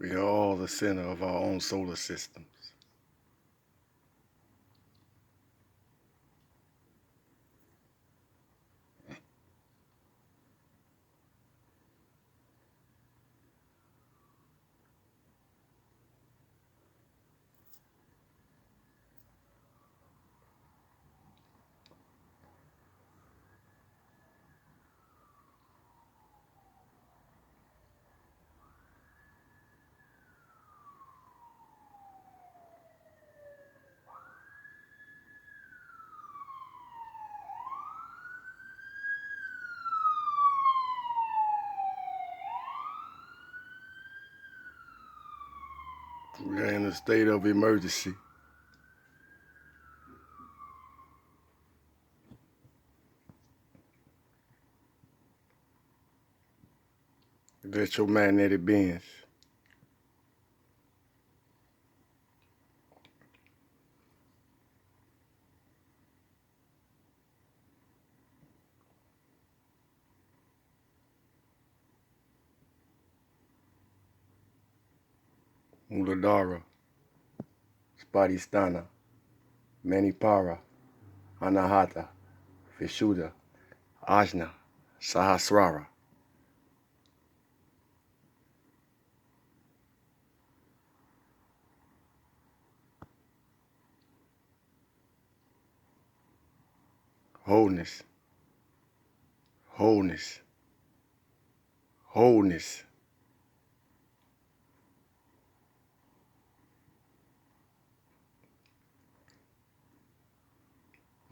We are all the center of our own solar systems. We are in a state of emergency. Electromagnetic beings. Muladhara, Spadhisthana, Manipara, Anahata, Vishuddha, Ajna, Sahasrara. Wholeness, wholeness, wholeness.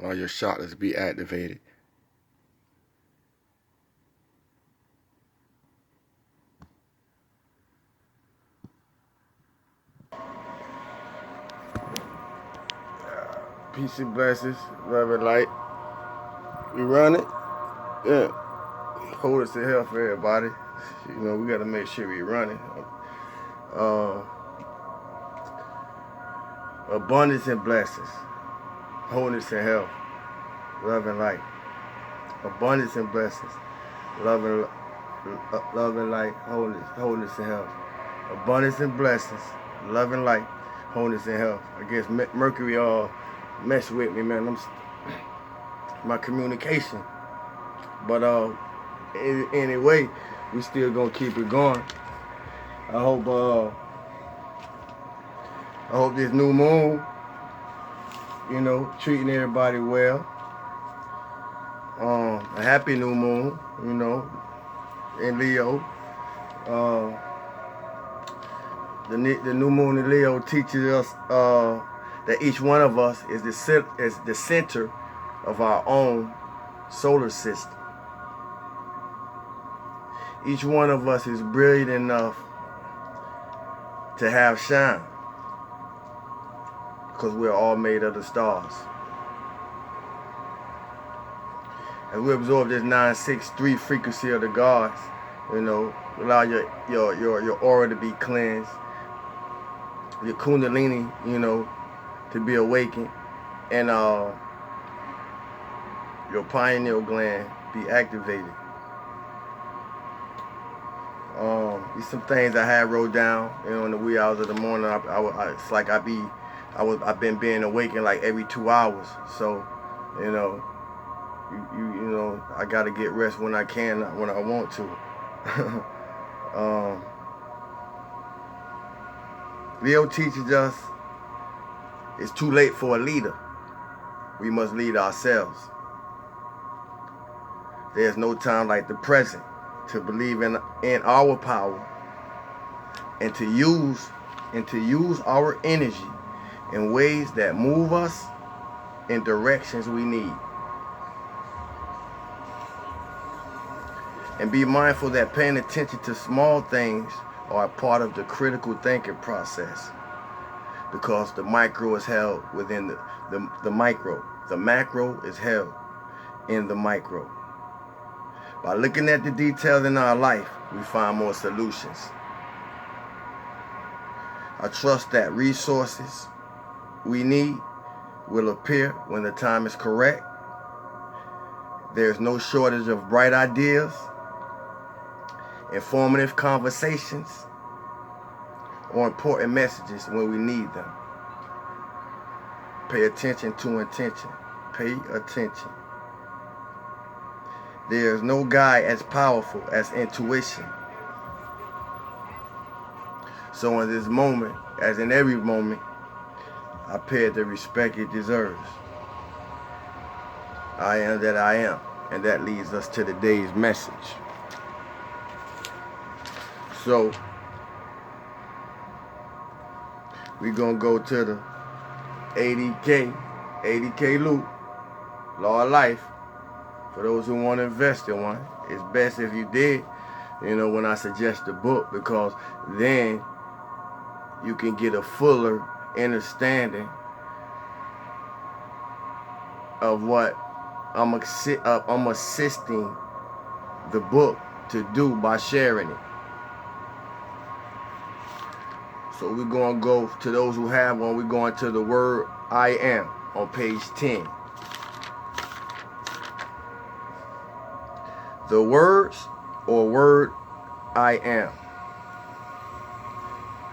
All your chakras be activated. Peace and blessings, love and light. We run it? Yeah. Hold us to hell for everybody. You know, we gotta make sure we run it. Abundance and blessings. Wholeness and health. Love and light. Abundance and blessings. Love and light. Wholeness and health. Abundance and blessings. Love and light. Wholeness and health. I guess Mercury all mess with me, man. My communication. But anyway, we still gonna keep it going. I hope this new moon, you know, treating everybody well. A happy new moon, you know, in Leo. The new moon in Leo teaches us that each one of us is the center of our own solar system. Each one of us is brilliant enough to have shine, because we're all made of the stars. And we absorb this 963 frequency of the gods, you know, allow your aura to be cleansed, your kundalini, you know, to be awakened, and your pineal gland be activated. These some things I had wrote down, you know, in the wee hours of the morning. It's like I've been being awakened like every 2 hours. So, you know, you know, I gotta get rest when I can, not when I want to. Leo teaches us it's too late for a leader. We must lead ourselves. There's no time like the present to believe in our power and to use our energy in ways that move us in directions we need. And be mindful that paying attention to small things are a part of the critical thinking process, because the micro is held within the micro. The macro is held in the micro. By looking at the details in our life, we find more solutions. I trust that resources we need will appear when the time is correct. There's no shortage of bright ideas, informative conversations, or important messages when we need them. Pay attention to intention. Pay attention. There is no guide as powerful as intuition. So in this moment, as in every moment, I pay it the respect it deserves. I am that I am. And that leads us to today's message. So, we're going to go to the 80K loop, Law of Life. For those who want to invest in one, it's best if you did, when I suggest the book, because then you can get a fuller understanding of what I'm assisting the book to do by sharing it. So we're going to go to those who have one. We're going to the word I am on page 10. The words or word I am.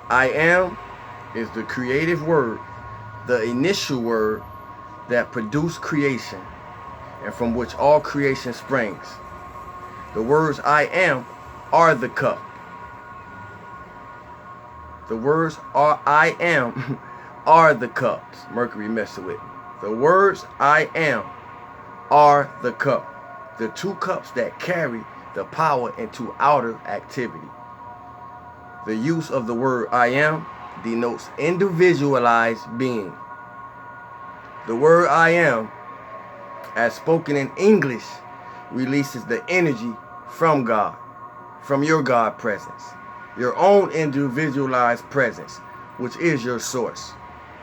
I am is the creative word, the initial word that produced creation and from which all creation springs. The words I am are the cup. The words are I am are the cups. Mercury messing with me. The words I am are the cup. The two cups that carry the power into outer activity. The use of the word I am denotes individualized being. The word I am, as spoken in English, releases the energy from God, from your God presence, your own individualized presence, which is your source.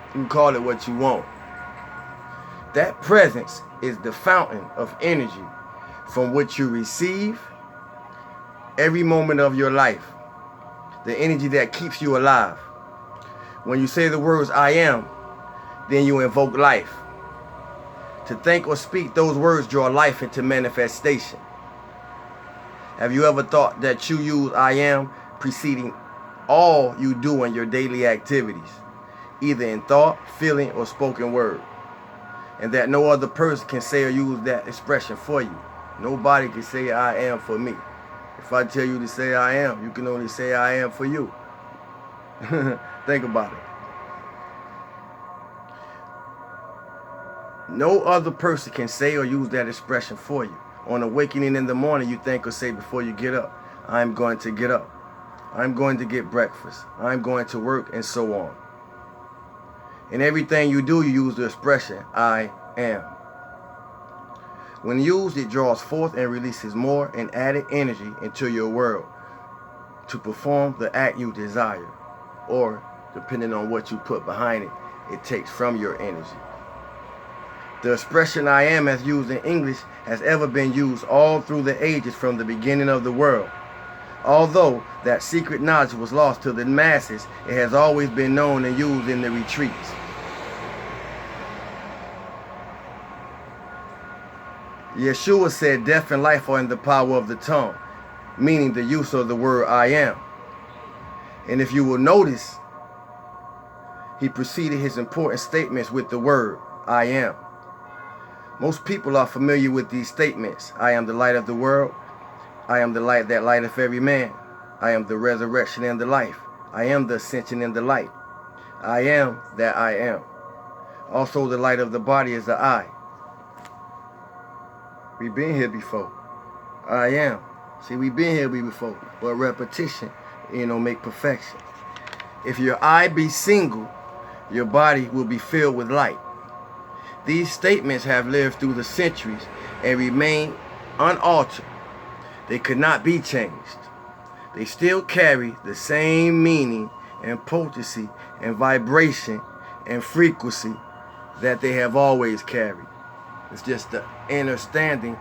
You can call it what you want. That presence is the fountain of energy from which you receive every moment of your life. The energy that keeps you alive. When you say the words I am, then you invoke life. To think or speak those words draw life into manifestation. Have you ever thought that you use I am preceding all you do in your daily activities, either in thought, feeling, or spoken word, and that no other person can say or use that expression for you? Nobody can say I am for me. If I tell you to say I am, you can only say I am for you. Think about it. No other person can say or use that expression for you. On awakening in the morning, you think or say before you get up, I'm going to get up. I'm going to get breakfast. I'm going to work, and so on. In everything you do, you use the expression I am. When used, it draws forth and releases more and added energy into your world to perform the act you desire, or depending on what you put behind it, it takes from your energy. The expression I am, as used in English, has ever been used all through the ages from the beginning of the world. Although that secret knowledge was lost to the masses, it has always been known and used in the retreats. Yeshua said death and life are in the power of the tongue, meaning the use of the word I am. And if you will notice, he preceded his important statements with the word I am. Most people are familiar with these statements. I am the light of the world. I am the light that lighteth every man. I am the resurrection and the life. I am the ascension and the light. I am that I am. Also the light of the body is the eye. We've been here before. I am. See, we've been here before. But repetition, make perfection. If your eye be single, your body will be filled with light. These statements have lived through the centuries and remain unaltered. They could not be changed. They still carry the same meaning and potency and vibration and frequency that they have always carried. It's just the understanding,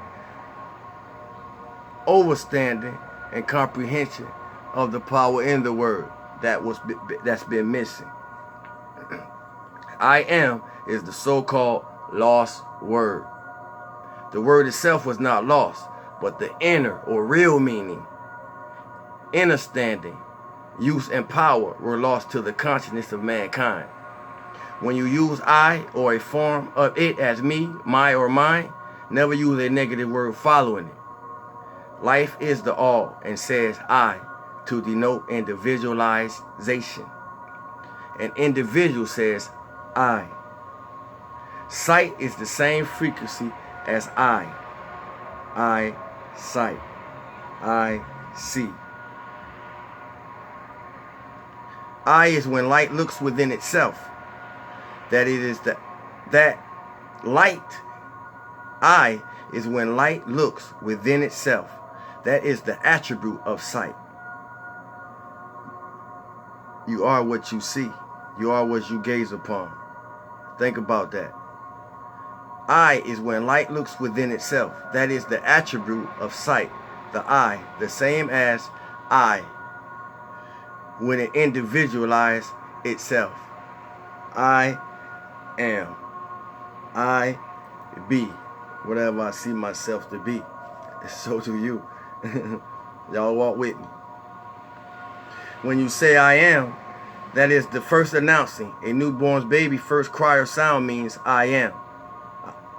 overstanding, and comprehension of the power in the word that's been missing. I am is the so-called lost word. The word itself was not lost, but the inner or real meaning, understanding, use, and power were lost to the consciousness of mankind. When you use I or a form of it as me, my, or mine, never use a negative word following it. Life is the all and says I to denote individualization. An individual says I. Sight is the same frequency as I. I sight. I see. I is when light looks within itself. That light. I is when light looks within itself. That is the attribute of sight. You are what you see. You are what you gaze upon. Think about that. I is when light looks within itself. That is the attribute of sight. The I, the same as I, when it individualizes itself. I am. I be whatever I see myself to be. So do you. Y'all walk with me. When you say I am, that is the first announcing. A newborn's baby first cry or sound means I am.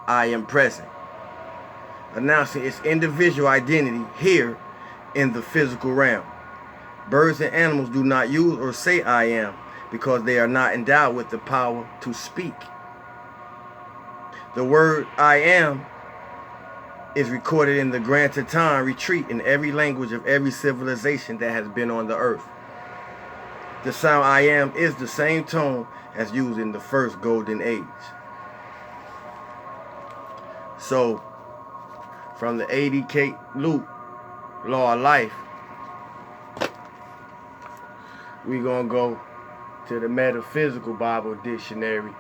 I am present. Announcing its individual identity here in the physical realm. Birds and animals do not use or say I am because they are not endowed with the power to speak. The word I am is recorded in the Grand Teton retreat in every language of every civilization that has been on the earth. The sound I am is the same tone as used in the first golden age. So, from the A.D. Luke, Law of Life, we're going to go to the Metaphysical Bible Dictionary.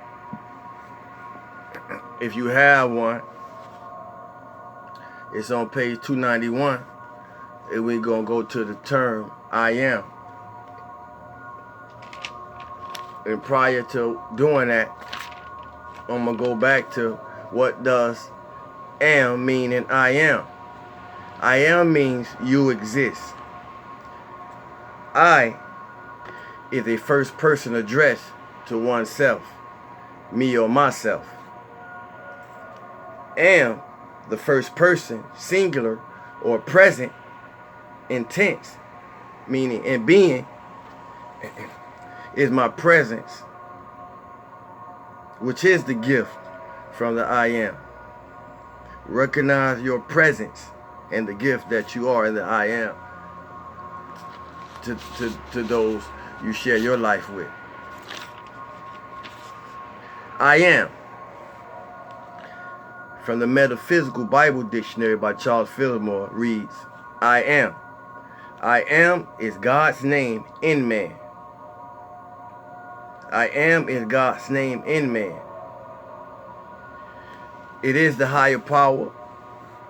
If you have one, it's on page 291, and we're going to go to the term I am. And prior to doing that, I'm going to go back to what does am mean in I am. I am means you exist. I is a first person address to oneself, me or myself. Am, the first person, singular or present, intense, meaning in being, is my presence, which is the gift from the I am. Recognize your presence and the gift that you are in the I am to those you share your life with. I am. From the Metaphysical Bible Dictionary by Charles Fillmore reads, I am. I am is God's name in man. I am is God's name in man. It is the higher power.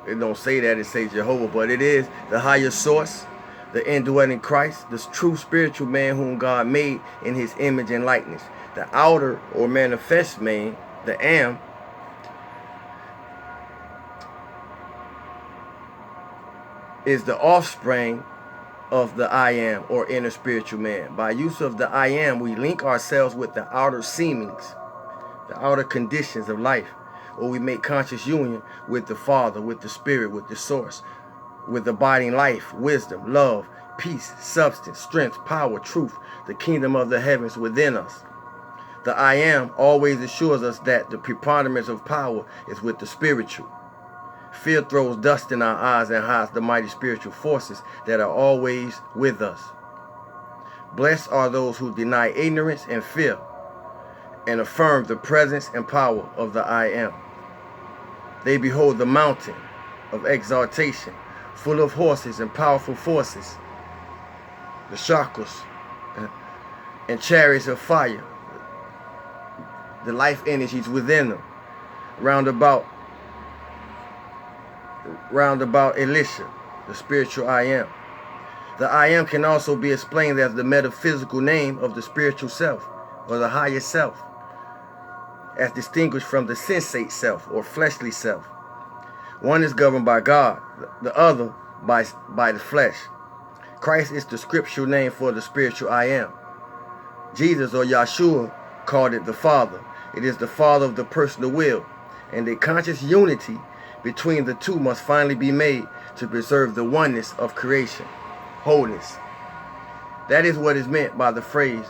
It don't say that, it says Jehovah, but it is the higher source, the indwelling Christ, the true spiritual man whom God made in his image and likeness. The outer or manifest man, the am, is the offspring of the I am or inner spiritual man. By use of the I am, we link ourselves with the outer seemings, the outer conditions of life, or we make conscious union with the Father, with the Spirit, with the source, with abiding life, wisdom, love, peace, substance, strength, power, truth, the kingdom of the heavens within us. The I am always assures us that the preponderance of power is with the spiritual. Fear throws dust in our eyes and hides the mighty spiritual forces that are always with us. Blessed are those who deny ignorance and fear and affirm the presence and power of the I am. They behold the mountain of exaltation, full of horses and powerful forces, the chakras and chariots of fire, the life energies within them, round about Elisha, the spiritual I am. The I am can also be explained as the metaphysical name of the spiritual self, or the higher self, as distinguished from the sensate self, or fleshly self. One is governed by God, the other by the flesh. Christ is the scriptural name for the spiritual I am. Jesus, or Yahshua, called it the Father. It is the Father of the personal will, and a conscious unity between the two must finally be made to preserve the oneness of creation, wholeness. That is what is meant by the phrase,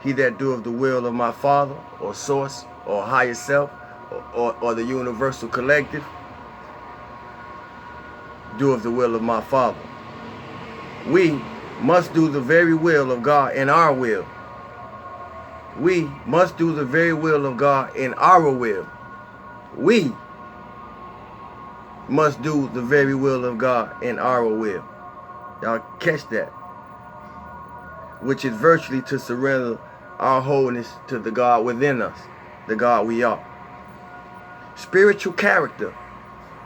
he that doeth the will of my Father, or source, or higher self, or the universal collective, doeth the will of my Father. We must do the very will of God in our will. We must do the very will of God in our will. We must do the very will of God in our will. Y'all catch that? Which is virtually to surrender our wholeness to the God within us, the God we are. Spiritual character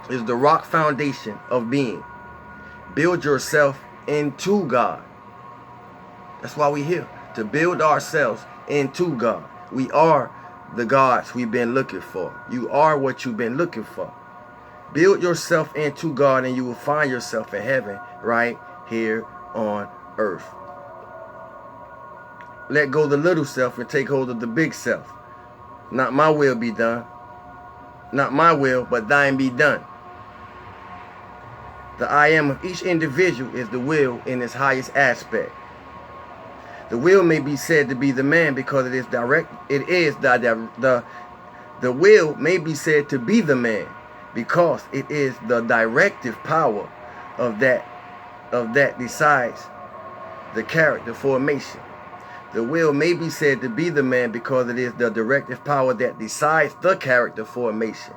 is the rock foundation of being. Build yourself into God. That's why we're here, to build ourselves into God. We are the gods we've been looking for. You are what you've been looking for. Build yourself into God and you will find yourself in heaven right here on earth. Let go of the little self and take hold of the big self. Not my will be done. Not my will, but thine be done. The I am of each individual is the will in its highest aspect. The will may be said to be the man because it is direct. It is the will may be said to be the man because it is the directive power of that decides the character formation. The will may be said to be the man because it is the directive power that decides the character formation.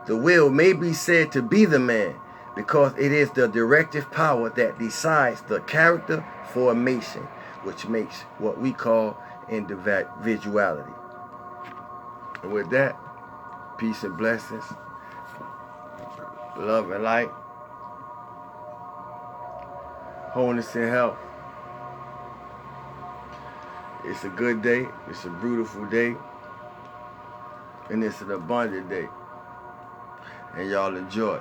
The will may be said to be the man because it is the directive power that decides the character formation, which makes what we call individuality. And with that, peace and blessings, love and light, wholeness and health. It's a good day, it's a beautiful day, and it's an abundant day. And y'all enjoy.